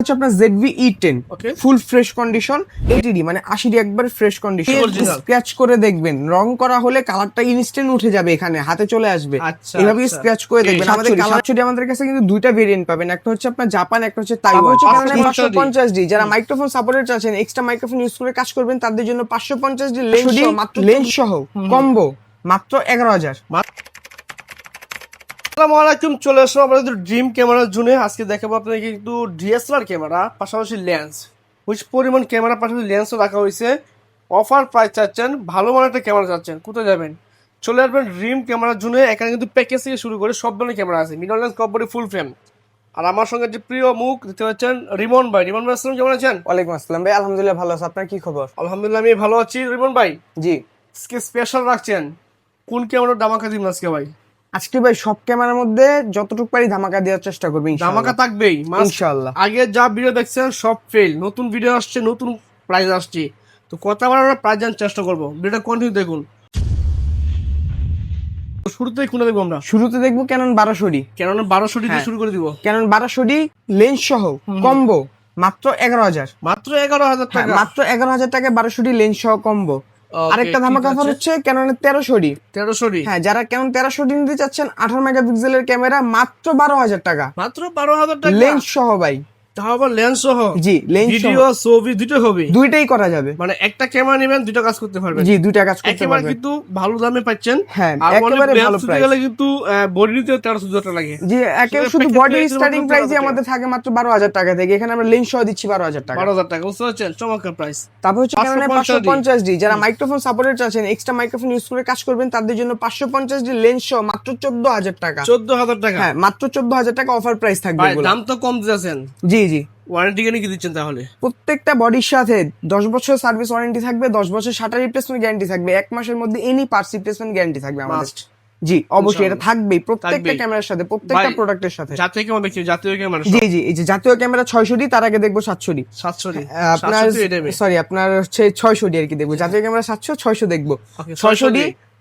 হচ্ছে আপনার ZV-E10 Okay. Full fresh condition, 80D মানে 80D একবার ফ্রেশ কন্ডিশন। Original. স্ক্র্যাচ করে দেখবেন, রং করা হলে কালারটা ইনস্ট্যান্ট উঠে যাবে, এখানে হাতে চলে আসবে। আচ্ছা, এভাবে আচ্ছা। স্ক্র্যাচ করে দেখবেন। Okay, আমাদের কালার আমাদের কাছে কিন্তু দুইটা ভেরিয়েন্ট পাবেন, একটা হচ্ছে আপনার জাপান, একটা হচ্ছে তাইওয়ান। 550D যারা মাইক্রোফোন সাপোর্টের চাচ্ছেন, এক্সট্রা মাইক্রোফোন ইউজ করে কাজ করবেন, তাদের জন্য 550D লেন্স সহ কম্বো মাত্র 11,000। আসসালামু আলাইকুম, চলে আসলাম আমাদের ড্রিম ক্যামেরার জন্য। আজকে দেখাবো আপনাকে কিন্তু ডিএসএলআর ক্যামেরা পাশাপাশি লেন্স, হুইচ পরিমাণ ক্যামেরা পাশাপাশি লেন্সও রাখা হয়েছে। অফার প্রাইস চাচ্ছেন, ভালো মানের একটা ক্যামেরা চাচ্ছেন, কোথায় যাবেন? চলে আসবেন ড্রিম ক্যামেরার জন্য। এখানে কিন্তু প্যাকেজ থেকে শুরু করে সব ধরনের ক্যামেরা আছে, মিরর লেন্স, কপ বডি, ফুল ফ্রেম। আর আমার সঙ্গে যে প্রিয় মুখ দেখতে পাচ্ছেন, রিমন ভাই। রিমন ভাই আসসালাম, কেমন আছেন? ওয়ালাইকুম আসসালাম ভাই, আলহামদুলিল্লাহ ভালো আছি। আপনার কি খবর? আলহামদুলিল্লাহ আমি ভালো আছি। রিমন ভাই, জি, আজকে স্পেশাল রাখছেন, কোন ক্যামেরার ধামাকা দিবেন আজকে ভাই? আজকে ভাই সব ক্যামেরার মধ্যে যতটুকু পারি ধামাকা দেওয়ার চেষ্টা করবো ধামাকা থাকবেই ইনশাআল্লাহ। আগে যা ভিডিও দেখছেন সব ফেল, নতুন ভিডিও আসছে, নতুন প্রাইস আসছে, তো কথা বলার আমরা প্রাইস জানার চেষ্টা করবো। ভিডিওটা কন্টিনিউ দেখুন। শুরুতেই কোনটা দেখবো আমরা? শুরুতে দেখবো ক্যানন 1200D। কেননা 1200 দিয়ে হ্যাঁ। শুরু করে দিব। ক্যানন 1200D লেন্স সহ কম্বো মাত্র 11,000। মাত্র 11,000 টাকা। মাত্র 11,000 টাকায় 1200D লেন্স সহ কম্বো। Okay, আরেকটা ধামাকা ঠিক অফার আছে। হচ্ছে ক্যাননের 1300D। 1300 হ্যাঁ, যারা ক্যানন 1300D নিতে চাচ্ছেন 18 মেগাপিক্সেলের ক্যামেরা মাত্র 12,000 টাকা মাত্র 12,000 টাকা লেন্স সহ ভাই। তাও আবার লেন্স সহ। জি, লেন্স সহ ভিডিও ছবি দুটো হবে, দুইটাই করা যাবে। মানে একটা ক্যামেরা নেবেন দুটো কাজ করতে পারবেন। জি, দুইটা কাজ করতে একেবারে পারবেন। কিন্তু ভালো দামে পাচ্ছেন। হ্যাঁ, আর একেবারে অনেক ভালো ভালো প্রাইস। গেলে কিন্তু বডি নিতে 1300 টাকা লাগে। জি, একেবারে So, শুধু একটা বডি ক্ষেত্রে স্টার্টিং মাত্র প্রাইসই 12,000 আমাদের থাকে মাত্র 12,000 টাকা থেকে। এখানে আমরা লেন্স সহ দিচ্ছি 12,000 টাকা। 12,000 টাকা, বুঝতে পারছেন? চমৎকার প্রাইস। তারপর হচ্ছে ক্যাননের 550D যারা মাইক্রোফোন সাপোর্টের চাচ্ছেন, এক্সট্রা মাইক্রোফোন ইউজ করে কাজ করবেন, তাদের জন্য 550D লেন্স সহ মাত্র 14,000 টাকা। 14,000 টাকা। হ্যাঁ, মাত্র 14,000 টাকা অফার প্রাইস থাকবে ভাই এগুলো। দাম তো কম দিতেছেন, জি জি, ওয়ারেন্টি গ্যারান্টি কি দিচ্ছেন তাহলে? প্রত্যেকটা বডির সাথে 10 বছর সার্ভিস ওয়ারেন্টি থাকবে, 10 বছর শাটার রিপ্লেসমেন্ট গ্যারান্টি থাকবে, 1 মাসের মধ্যে এনি পার্টস রিপ্লেসমেন্ট গ্যারান্টি থাকবে আমাদের। Must. জি, অবশ্যই এটা ইনশাআল্লাহ। থাকবেই প্রত্যেকটা থাকবেই। ক্যামেরার সাথে, প্রত্যেকটা ভাই, প্রোডাক্টের সাথে। জাতীয় ক্যামেরা দেখছি, জাতীয় ক্যামেরা জি জি, এই যে জাতীয় ক্যামেরা 600D, তার আগে দেখবো 700D। 700 আপনার সরি, আপনার হচ্ছে 600D আর কি দেখবো। জাতীয় ক্যামেরা 700, 600 দেখবো। Okay, 600D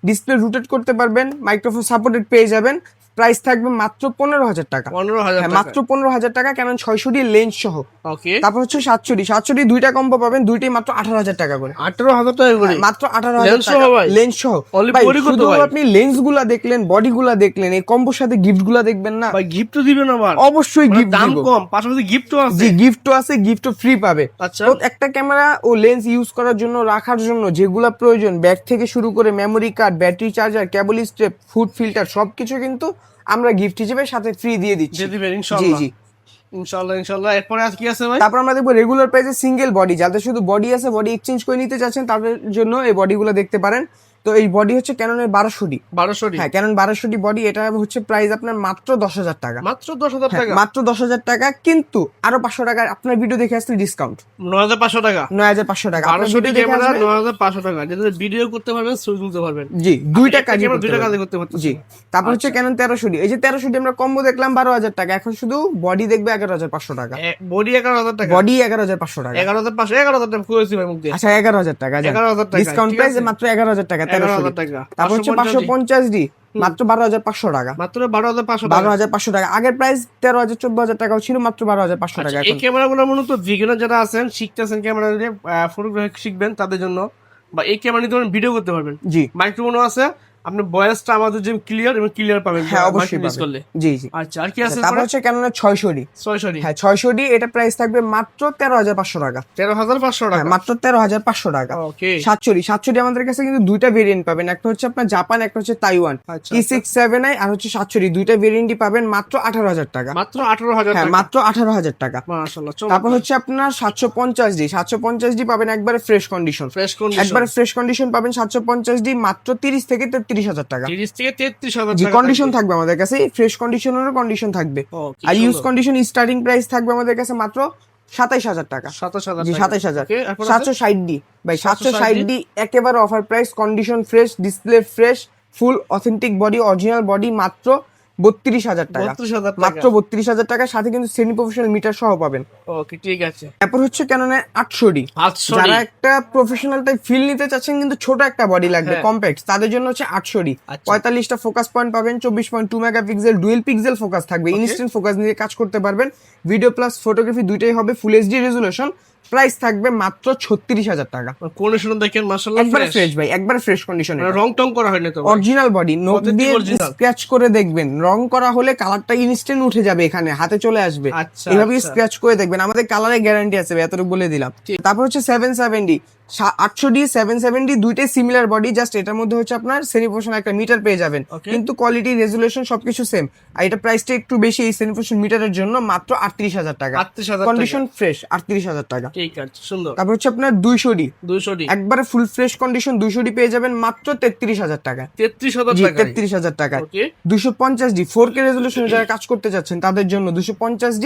ডিসপ্লে রোটেট করতে পারবেন, মাইক্রোফোন সাপোর্টেড পেয়ে যাবেন। প্রাইস থাকবে মাত্র 15,000 টাকা। 15,000 হ্যাঁ, টাকা। মাত্র 15,000 টাকা ক্যানন 600D লেন্স সহ। ওকে, তারপর হচ্ছে 700D দুইটা কম্বো পাবেন, দুইটাই মাত্র 18,000 টাকা করে। 18,000 টাকা করে। মাত্র 18,000 লেন্স টাকা সহ ভাই? লেন্স সহ। Only ভাই, body কত শুধু ভাই? আপনি লেন্স গুলা দেখলেন, বডি গুলা দেখলেন, এই কম্বোর সাথে গিফট গুলা দেখবেন না? ভাই গিফট তো দিবেন আবার? অবশ্যই মানে গিফট দাম দিব। কম, পাশাপাশি গিফটও আছে। জি, গিফটও আছে, গিফটও ফ্রি পাবে। আচ্ছা। তো একটা ক্যামেরা ও লেন্স ইউজ করার জন্য, রাখার জন্য যেগুলা প্রয়োজন, ব্যাগ থেকে শুরু করে মেমোরি কার্ড, ব্যাটারি চার্জার, কেবল স্ট্রেপ, ফুড ফিল্টার সবকিছু কিন্তু আমরা গিফট হিসেবে সাথে ফ্রি দিয়ে দিচ্ছি। দিয়ে দিবেন জি ইনশাআল্লাহ। জি। ইনশাআল্লাহ ইনশাআল্লাহ। এরপরে আর কি আছে ভাই? তারপর আমরা দেখবো রেগুলার প্রাইসে সিঙ্গেল বডি, যাদের শুধু বডি আছে, বডি এক্সচেঞ্জ করে নিতে চাচ্ছেন, তাদের জন্য এই বডিগুলো দেখতে পারেন। তো এই বডি হচ্ছে ক্যাননের 1200D। 1200 হ্যাঁ, ক্যানন 1200D বডি, এটা হচ্ছে প্রাইস আপনার মাত্র 10,000 টাকা। মাত্র 10,000 হ্যাঁ, টাকা। মাত্র 10,000 টাকা, কিন্তু আরো 500 টাকা আপনার ভিডিও দেখে আসলে ডিসকাউন্ট 9,500 টাকা। 9,500 টাকা। আপনার 1200 ভিডিও দেখে ক্যামেরা আসবে। 9,500 টাকা, যেটাতে ভিডিও করতে পারবেন, ছবি তুলতে পারবেন। জি, দুইটা একটা কাজই ক্যামেরা করতে দুইটা পারবেন। কাজে করতে পারতেছেন। জি। তারপর হচ্ছে ক্যানন 1300D। এই যে 1300D আমরা কম্বো দেখলাম 12,000 টাকা, এখন শুধু বডি দেখবে 11,500 টাকা। বডি 11,000 টাকা। বডি 11,500 টাকা। 11,500 11,000 টাকা করেছি ভাই মুখ দিয়ে। আচ্ছা, 11,000 টাকা 11,000 টাকা, ডিসকাউন্ট ঠিক প্রাইসে আছে। মাত্র 11,000 টাকা 11,000 1300D। টাকা। তারপর হচ্ছে 550D মাত্র 12,500 টাকা। মাত্র 12,500 টাকা। 12,500 টাকা। আগের প্রাইস 13,000 14,000 টাকাও ছিল, মাত্র 12,500 টাকা এই এখন। ক্যামেরাগুলো মূলত বিগিনার যারা আছেন, শিখতেছেন ক্যামেরা দিয়ে ফটোগ্রাফি শিখবেন, তাদের জন্য, বা এই ক্যামেরা নিতে পারেন, ভিডিও করতে পারবেন। জি, মাইক্রোফোনও আছে, আপনি ভয়েসটা আমাদের যে ক্লিয়ার এবং ক্লিয়ার পাবেন। হ্যাঁ, অবশ্যই ইউজ পাবেন। করলে। জি জি। আচ্ছা, আর কি আছে? তারপর হচ্ছে ক্যাননের 600D। 600 হ্যাঁ, 600D এটা প্রাইস থাকবে মাত্র 13,500 টাকা। 13,500 হ্যাঁ, টাকা। মাত্র 13,500 টাকা। ওকে। 700D আমাদের কাছে কিন্তু দুইটা ভেরিয়েন্ট পাবেন, একটা হচ্ছে আপনার জাপান, একটা হচ্ছে তাইওয়ান। আচ্ছা, T679 আর হচ্ছে 700D, দুইটা ভেরিয়েন্টই পাবেন মাত্র 18,000 টাকা। মাত্র 18,000 হ্যাঁ, টাকা। মাত্র 18,000 টাকা। মাশাআল্লাহ। তারপর হচ্ছে আপনার 750D পাবেন একবারে ফ্রেশ কন্ডিশন। Fresh condition. একবারে ফ্রেশ কন্ডিশন পাবেন 750D মাত্র 30 থেকে 33,000 টাকা। 30 থেকে 33,000 জি, টাকা। কন্ডিশন থাকবে আমাদের কাছে, ফ্রেশ কন্ডিশনেরও কন্ডিশন থাকবে। ও, কি আর ইউজ সুন্দর। কন্ডিশন স্টার্টিং প্রাইস থাকবে আমাদের কাছে মাত্র 27,000 টাকা। 27,000 জি, টাকা। 27,000। ওকে, এরপর আছে? 760D ভাই, 760D 760D একেবারে offer price, condition fresh, display fresh, ফুল অথেন্টিক বডি, অরিজিনাল বডি, মাত্র 32,000 টাকা, 32,000 টাকা, মাত্র 32,000 টাকার সাথে কিন্তু সেমি প্রফেশনাল মিটার সহ পাবেন। ওকে ঠিক আছে। তারপর হচ্ছে ক্যাননের 800D, 800D যারা একটা প্রফেশনাল টাইপ ফিল নিতে চাচ্ছেন কিন্তু ছোট একটা বডি লাগবে হ্যাঁ। কম্প্যাক্ট, তাদের জন্য হচ্ছে 800D। আচ্ছা। 45টা ফোকাস পয়েন্ট পাবেন, 24.2 মেগাপিক্সেল ডুয়েল পিক্সেল ফোকাস থাকবে, ইনস্ট্যান্ট ফোকাস নিয়ে কাজ করতে পারবেন। ভিডিও প্লাস ফটোগ্রাফি দুইটাই হবে, ফুল এইচডি রেজুলেশন। প্রাইস থাকবে মাত্র 36,000 টাকা। কন্ডিশন দেখেন মাশাআল্লাহ একবার ফ্রেশ, ফ্রেশ ভাই, একবার ফ্রেশ কন্ডিশনে, রং টং করা হয়নি তো? অরিজিনাল বডি, নখ Authentic দিয়ে original। স্ক্র্যাচ করে দেখবেন, রং করা হলে কালারটা ইনস্ট্যান্ট উঠে যাবে, এখানে হাতে চলে আসবে। আচ্ছা, এভাবে আচ্ছা। স্ক্র্যাচ করে দেখবেন, আমাদের কালারে গ্যারান্টি আছে ভাই, এতটুকু বলে দিলাম। তারপর হচ্ছে 770, 800D 770 দুইটাই সিমিলার বডি, জাস্ট এটার মধ্যে হচ্ছে আপনার সেমি প্রফেশনাল একটা মিটার পেয়ে যাবেন, Okay। কিন্তু কোয়ালিটি রেজুলেশন সবকিছু সেম। আর এটা প্রাইসটা একটু বেশি এই সেমি প্রফেশনাল মিটারের জন্য, মাত্র 38,000 টাকা। 38,000 কন্ডিশন ফ্রেশ, 38,000 টাকা। ঠিক আছে, সুন্দর। তারপর হচ্ছে আপনার 200D, 200D একবারে ফুল ফ্রেশ কন্ডিশন 200D পেয়ে যাবেন মাত্র 33,000 টাকা। 33,000 জি, টাকা। 33,000 টাকা। ওকে 250D 4K রেজলিউশনে যারা কাজ করতে যাচ্ছেন তাদের জন্য 250D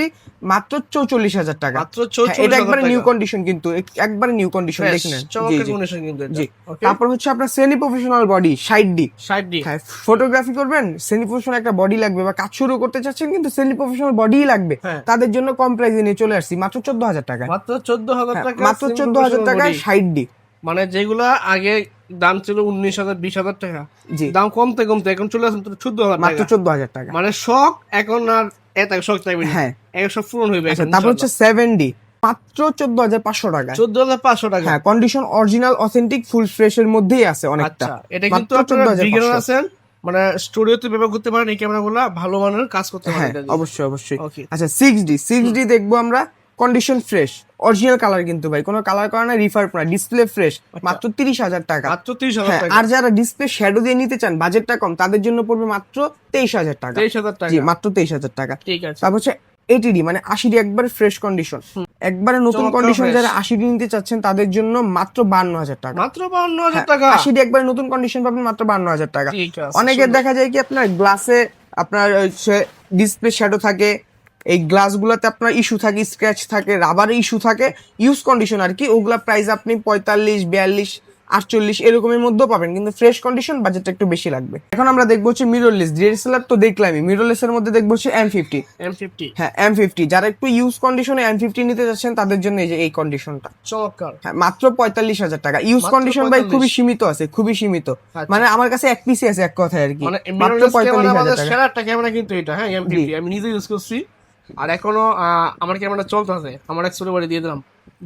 মাত্র 44,000 টাকা। মাত্র হ্যাঁ, এটা 44,000 একবারে টাকা। নিউ কন্ডিশন, কিন্তু একবারে নিউ কন্ডিশন Fresh, দেখেন। জি চমৎকার জি কন্ডিশন কিন্তু এটা। জি। ওকে তারপর হচ্ছে আপনার semi professional body 60D। 60D হ্যাঁ, ফটোগ্রাফি করবেন, সেমি প্রফেশনাল একটা বডি লাগবে, বা কাজ শুরু করতে চাচ্ছেন কিন্তু সেমি প্রফেশনাল বডিই লাগবে, হ্যাঁ। তাদের জন্য কম প্রাইসে নিয়ে চলে আসছি মাত্র 14,000 টাকা। মাত্র 14,000 হ্যাঁ, টাকা, মাত্র semi 14,000 professional টাকায় body। 60D। মানে যেগুলা আগে দাম ছিল 19,000 20,000 টাকা, জি। দাম কমতে কমতে এখন চলে আসছে 14,000 মাত্র টাকা। 14,000 টাকা। মানে শখ এখন আর এত শখ চাইবে না, হ্যাঁ। এখন সব পূরণ হইবে। আচ্ছা, তারপর হচ্ছে 7D মাত্র 14,500 টাকা। 14,500 টাকা। হ্যাঁ, condition original authentic full fresh এর মধ্যেই আছে অনেকটা। আচ্ছা, এটা কিন্তু মাত্র আপনারা 14,500 বিগিনার আছেন, মানে স্টুডিওতে ব্যবহার করতে পারেন, এই ক্যামেরাগুলো ভালো মানের কাজ করতে পারেন হ্যাঁ, এটা দিয়ে। অবশ্যই অবশ্যই। Okay। আচ্ছা, 6D দেখবো আমরা, কন্ডিশন ফ্রেশ, অরিজিনাল কালার কিন্তু ভাই, কোনো কালার করা না, রিফার না, ডিসপ্লে ফ্রেশ, মাত্র 30,000 টাকা। মাত্র 30,000 হ্যাঁ, টাকা। আর যারা ডিসপ্লে শ্যাডো দিয়ে নিতে চান, বাজেটটা কম, তাদের জন্য পড়বে মাত্র 23,000 টাকা। 23,000 টাকা। জি, মাত্র 23,000 টাকা। ঠিক আছে। তারপর হচ্ছে 80D, মানে 80D একবারে ফ্রেশ কন্ডিশন, একবারে নতুন চমৎকার কন্ডিশন, fresh। যারা 80D নিতে চাচ্ছেন তাদের জন্য মাত্র 52,000 টাকা। মাত্র 52,000 হ্যাঁ, টাকা। 80D একবারে নতুন কন্ডিশন পাবেন মাত্র 52,000 টাকা। ঠিক আছে, অনেকের সুন্দর। দেখা যায় কি আপনার গ্লাসে আপনার ডিসপ্লে শ্যাডো থাকে, এই গ্লাসগুলোতে আপনার ইস্যু থাকে, স্ক্র্যাচ থাকে, রাবারের ইস্যু থাকে, ইউজ কন্ডিশন আর কি, ওগুলা প্রাইস আপনি 45, 42, 48 এরকমের মধ্যেও পাবেন, কিন্তু ফ্রেশ কন্ডিশন বাজেটটা একটু বেশি লাগবে। এখন আমরা দেখবো হচ্ছে মিররলেস ডিএসএলআর, তো দেখলামই। মিররলেসের মধ্যে দেখবো হচ্ছে M50। M50 হ্যাঁ, M50 যারা একটু ইউজ কন্ডিশনে M50 নিতে যাচ্ছেন তাদের জন্য এই যে এই কন্ডিশনটা। চমৎকার। হ্যাঁ, মাত্র 45,000 টাকা। ইউজ মাত্র কন্ডিশন ভাই 45,000 খুবই সীমিত আছে, খুবই সীমিত। আচ্ছা। মানে আমার কাছে এক পিসি আছে এক কথায় আর কি, মানে মাত্র mirrorless camera 45,000 আমাদের টাকা। সেরা একটা ক্যামেরা কিন্তু এটা। হ্যাঁ, M50 জি। আমি নিজে ইউজ করছি, আর এখনো আমার ক্যামেরা চলতেছে, আমার এক ছোট বাড়ি দিয়ে দিলাম,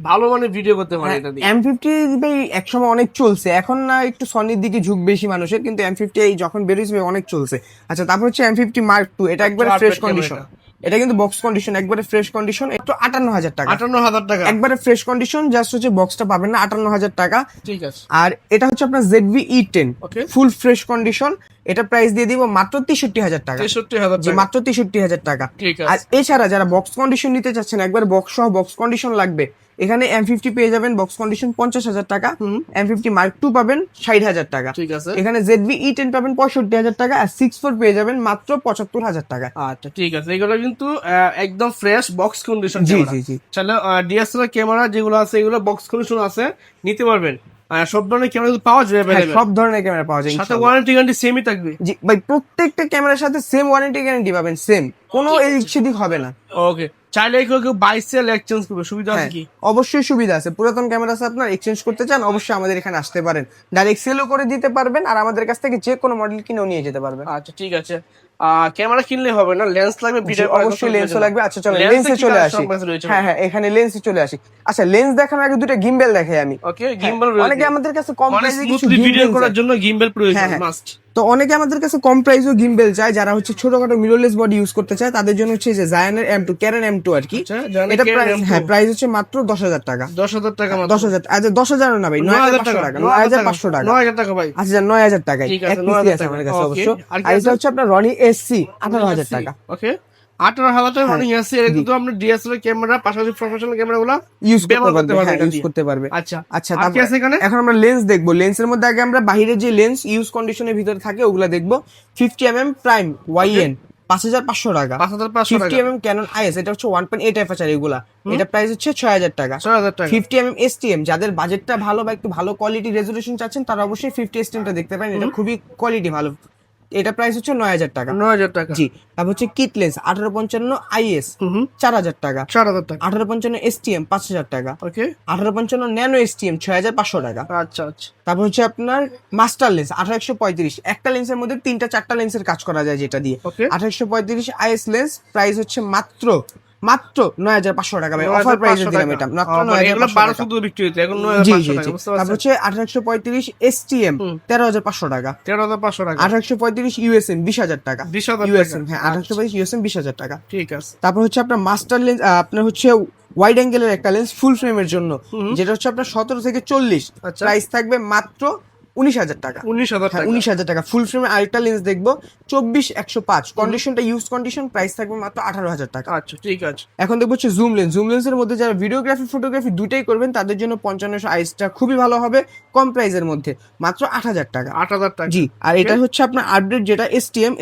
ভালো মানে ভিডিও করতে পারে এটা দিয়ে। M50 ভাই একসময় অনেক চলছে, এখন না একটু সনির দিকে ঝুঁক বেশি মানুষের, কিন্তু M50 এই যখন বেরিয়েছে ভাই অনেক চলছে। আচ্ছা, তারপর হচ্ছে M50 Mark II, এটা একবারে Carpet ফ্রেশ camera কন্ডিশন, এটা। এটা কিন্তু বক্স কন্ডিশন, একবারে ফ্রেশ কন্ডিশন, একটু 58,000 টাকা। 58,000 টাকা। একবারে ফ্রেশ কন্ডিশন, জাস্ট হচ্ছে বক্সটা পাবেন না, 58,000 টাকা। ঠিক আছে। আর এটা হচ্ছে আপনার ZV E10 Okay। Full fresh condition, এটা প্রাইস দিয়ে দিব মাত্র 63,000 টাকা। 63,000 জি, টাকা। মাত্র 63,000 টাকা। ঠিক আর আছে। এছাড়া যারা বক্স কন্ডিশন নিতে চাচ্ছেন, একবার বক্স সহ বক্স কন্ডিশন লাগবে, এখানে M50 পেয়ে যাবেন বক্স কন্ডিশন 50,000 টাকা, M50 Mark II পাবেন 60,000 টাকা, ঠিক আছে। এখানে ZV E10 পাবেন 65,000 টাকা, আর 6.4 পেয়ে যাবেন মাত্র 75,000 টাকা। আচ্ছা, ঠিক আছে। এগুলো কিন্তু একদম fresh box condition G camera. জি জি। তাহলে ডিএসএলআর ক্যামেরা যেগুলো আছে এগুলো বক্স কন্ডিশন আছে, নিতে পারবেন। সব ধরনের ক্যামেরা কিন্তু পাওয়া যাবে হ্যাঁ, available। সব ধরনের ক্যামেরা পাওয়া যায় সাথে ইনশাআল্লাহ। ওয়ারেন্টি গ্যারান্টি সেমই থাকবে। জি ভাই, প্রত্যেকটা ক্যামেরার সাথে সেম ওয়ারেন্টি গ্যারান্টি পাবেন, সেম, কোনো এদিক সেদিক হবে না। ওকে, চাইলে কেউ কেউ 22 সেল এক্সচেঞ্জ করবে, সুবিধা আছে হ্যাঁ, কি? অবশ্যই সুবিধা আছে। পুরাতন ক্যামেরা আছে আপনার এক্সচেঞ্জ করতে চান, অবশ্যই আমাদের এখানে আসতে পারেন, ডাইরেক্ট সেলও করে দিতে পারবেন, আর আমাদের কাছ থেকে যে কোনো মডেল কিনেও নিয়ে যেতে পারবেন। আচ্ছা, ঠিক আছে। ক্যামেরা কিনলে হবে না, লেন্স লাগবে জি, ভিডিও অবশ্যই লেন্সও লাগবে। আচ্ছা চলো লেন্সে চলে আসি। হ্যাঁ হ্যাঁ, এখানে লেন্সে চলে আসি। আচ্ছা, লেন্স দেখানোর আগে দুটো গিম্বেল দেখাই আমি। ওকে, গিম্বল অনেকে আমাদের কাছে কম মানে প্রাইসে কিছু স্মুথলি ভিডিও গিম্বেল করার জন্য গিম্বল প্রয়োজন হ্যাঁ, হ্যাঁ। মাস্ট। তো অনেকে আমাদের কাছে কম প্রাইসেও গিম্বেল চায়, যারা হচ্ছে ছোটখাটো মিররলেস বডি ইউজ করতে চায়, তাদের জন্য হচ্ছে যে জায়ানের M2, ক্যানন M2 আর কি। আচ্ছা, Canon এটা প্রাইস, M2 হ্যাঁ, প্রাইস হচ্ছে মাত্র 10,000 টাকা। 10,000 টাকা মাত্র। 10,000, আচ্ছা 10,000 না ভাই, 9,500 টাকা, 9,500 টাকা। 9,000 টাকা ভাই। আচ্ছা 9,000 টাকায় ঠিক আছে, এক পিসি 9,000 আছে আমার টাকা। কাছে Okay, অবশ্য। আর কি আর এটা আছে? হচ্ছে আপনার রনি SC 18,000 টাকা। ওকে, 18,000 টাকা হ্যাঁ, রানিং আছে। এটা কিন্তু আপনি ডিএসএলআর ক্যামেরা পাশাপাশি প্রফেশনাল ক্যামেরাগুলো ইউজ করতে ব্যবহার করতে পারবে, পারবেন হ্যাঁ, এটা ইউজ দিয়ে। করতে পারবে। আচ্ছা, আচ্ছা, আর কি আছে এখানে? এখন আমরা লেন্স দেখবো। লেন্সের মধ্যে আগে আমরা বাইরের যে লেন্স ইউজ কন্ডিশনের ভিতরে থাকে ওগুলা দেখবো। 50mm প্রাইম YN 5,500 টাকা। 5,500 টাকা। 50mm ক্যানন IS, এটা হচ্ছে 1.8 FHR এগুলা, এটা প্রাইস হচ্ছে 6,000 টাকা। 6,000 টাকা। 50mm STM, যাদের বাজেটটা ভালো বা একটু ভালো কোয়ালিটি রেজলিউশন চাচ্ছেন, তারা অবশ্যই 50 STM টা দেখতে পারেন, এটা খুবই কোয়ালিটি ভালো। এটা প্রাইস হচ্ছে 9,000 টাকা। 9,000 টাকা। জি। তারপর হচ্ছে কিট লেন্স 1855 IS 4,000 টাকা। 4,000 টাকা। 1855 STM 5,000 টাকা। ওকে। 1855 ন্যানো STM 6,500 টাকা। আচ্ছা আচ্ছা। তারপর হচ্ছে আপনার মাস্টার লেন্স 1835, একটা লেন্সের মধ্যে 3-4টা লেন্সের কাজ করা যায় যেটা দিয়ে। ওকে। 1835 IS লেন্স প্রাইস হচ্ছে মাত্র 9,500 টাকা ভাই, অফার প্রাইসে দিলাম এটা মাত্র 9,500 টাকা। 1200 বিক্রি হইতো, এখন জি 9,500 জি টাকা। জি। বুঝতে তারপর পারছেন? হচ্ছে 1835 STM 13,500 টাকা। 13,500 টাকা। 1835 USM 20,000 টাকা। 20,000 USM, টাকা। হ্যাঁ 1835 USM 20,000 টাকা। ঠিক আছে। তারপর হচ্ছে আপনার মাস্টার লেন্স, আপনার হচ্ছে ওয়াইড অ্যাঙ্গেলের একটা লেন্স ফুল ফ্রেমের জন্য, যেটা হচ্ছে আপনার 17 থেকে 40, আচ্ছা। প্রাইস থাকবে মাত্র 19,000 টাকা। 19,000 হ্যাঁ টাকা। 19,000 টাকা। ফুল ফ্রেমের আরেকটা লেন্স দেখবো 24-105, কন্ডিশনটা ইউজ কন্ডিশন, প্রাইস থাকবে মাত্র 18,000 টাকা। আচ্ছা ঠিক আছে। এখন দেখবো হচ্ছে জুম লেন্স। জুম লেন্সের মধ্যে যারা ভিডিওগ্রাফি ফটোগ্রাফি দুটাই করবেন তাদের জন্য 5500 আইসটা খুবই ভালো হবে, কম প্রাইসের মধ্যে, মাত্র 8,000 টাকা। 8,000 টাকা। জি। আর এটা হচ্ছে আপনার আপডেট যেটা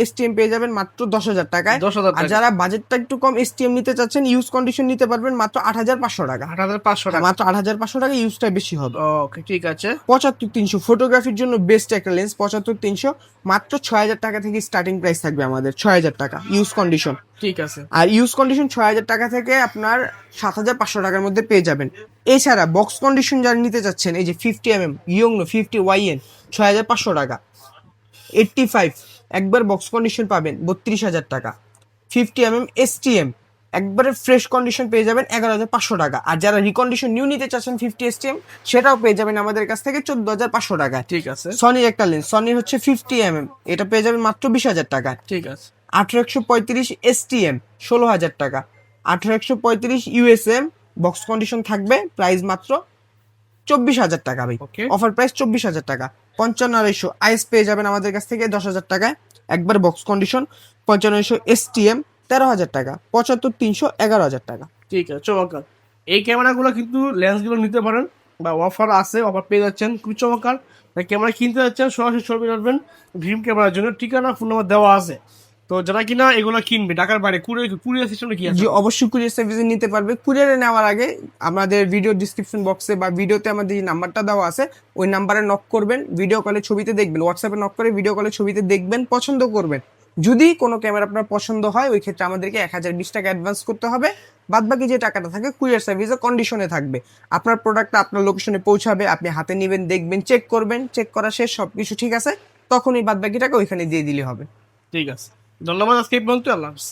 STM পেয়ে যাবেন মাত্র 10,000 টাকায়। 10,000 আর টাকা। যারা বাজেটটা একটু কম STM নিতে চাচ্ছেন, ইউজ কন্ডিশন নিতে পারবেন মাত্র 8,500 টাকা। 8,500 টাকা। মাত্র 8,500 টাকা, ইউজটা বেশি হবে। ওকে ঠিক আছে। 75-300 ফটোগ্রাফির জন্য বেস্ট একটা লেন্স, 75-300 মাত্র 6,000 টাকা থেকে স্টার্টিং প্রাইস থাকবে আমাদের, 6,000 টাকা ইউজ কন্ডিশন। ঠিক আছে। আর ইউজ কন্ডিশন 6,000 টাকা থেকে আপনার 7,500 টাকার মধ্যে পেয়ে যাবেন। এছাড়া বক্স কন্ডিশন যারা নিতে চাচ্ছেন, এই যে 50mm ইয়ংনো 50YN 6,500 টাকা। 85 একবার বক্স কন্ডিশন পাবেন 32,000 টাকা। 50mm STM একবারে ফ্রেশ কন্ডিশন পেয়ে যাবেন 11,500 টাকা। আর যারা রিকন্ডিশন নিউ নিতে চাচ্ছেন 50 STM, সেটাও পেয়ে যাবেন আমাদের কাছ থেকে 14,500 টাকায়। ঠিক আছে। সনির একটা লেন্স, সনির হচ্ছে 50mm, এটা পেয়ে যাবেন মাত্র 20,000 টাকায়। ঠিক আছে। 1835 STM 16,000 টাকা। 1835 USM বক্স কন্ডিশন থাকবে, প্রাইস মাত্র 24,000 টাকা ভাই। ওকে। অফার প্রাইস 24,000 টাকা। 5500 আইস পেয়ে যাবেন আমাদের কাছ থেকে 10,000 টাকায়, একবার বক্স কন্ডিশন। 5500 STM 13,000 টাকা। 75-300 11,000 টাকা। ঠিক আছে, চমৎকার। এই ক্যামেরাগুলো কিন্তু লেন্সগুলো নিতে পারেন, বা অফার আছে, অফার পেয়ে যাচ্ছেন, খুবই চমৎকার। তাই ক্যামেরা কিনতে যাচ্ছেন সরাসরি শোরুমে আসবেন ড্রিম ক্যামেরার জন্য। ঠিকানা ফোন নাম্বার দেওয়া আছে। তো যারা কিনা এগুলো কিনবে ঢাকার বাইরে, কুরিয়ার সিস্টেমে কি আছে? জি অবশ্যই কুরিয়ার সার্ভিসে নিতে পারবে। কুরিয়ারে নেওয়ার আগে আমাদের ভিডিও ডিসক্রিপশন বক্সে বা ভিডিওতে আমাদের যে নাম্বারটা দেওয়া আছে, ওই নাম্বারে নক করবেন, ভিডিও কলে ছবিতে দেখবেন, হোয়াটসঅ্যাপে নক করে ভিডিও কলে ছবিতে দেখবেন, পছন্দ করবেন। যদি কোনো ক্যামেরা আপনার পছন্দ হয়, ওই ক্ষেত্রে আমাদেরকে 1,020 টাকা অ্যাডভান্স করতে হবে। বাদবাকি যে টাকাটা থাকে কুরিয়ার সার্ভিসে কন্ডিশনে থাকবে। আপনার প্রোডাক্টটা আপনার লোকেশনে পৌঁছাবে, আপনি হাতে নেবেন, দেখবেন, চেক করবেন, চেক করা শেষ, সবকিছু ঠিক আছে, তখনই বাদবাকি টাকা ওইখানে দিয়ে দিলে হবে। ঠিক আছে, ধন্যবাদ। আজকে এই পর্যন্ত। আল্লাহ হাফেজ।